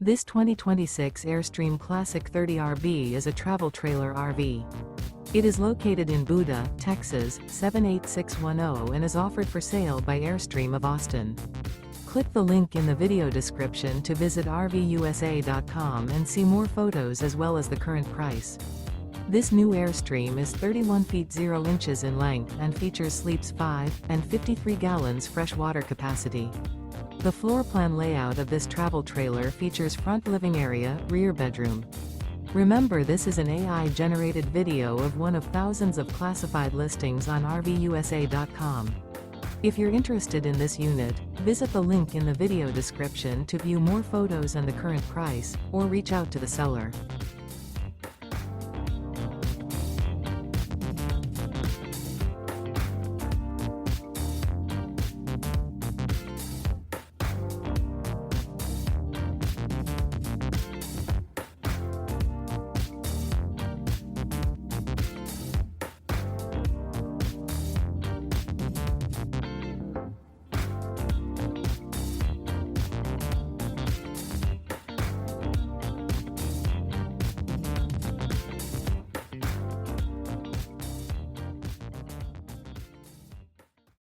This 2026 Airstream Classic 30RB is a travel trailer RV. It is located in Buda, Texas, 78610 and is offered for sale by Airstream of Austin. Click the link in the video description to visit RVUSA.com and see more photos as well as the current price. This new Airstream is 31 feet 0 inches in length and features sleeps 5 and 53 gallons fresh water capacity. The floor plan layout of this travel trailer features front living area, rear bedroom. Remember, this is an AI-generated video of one of thousands of classified listings on RVUSA.com. If you're interested in this unit, visit the link in the video description to view more photos and the current price, or reach out to the seller.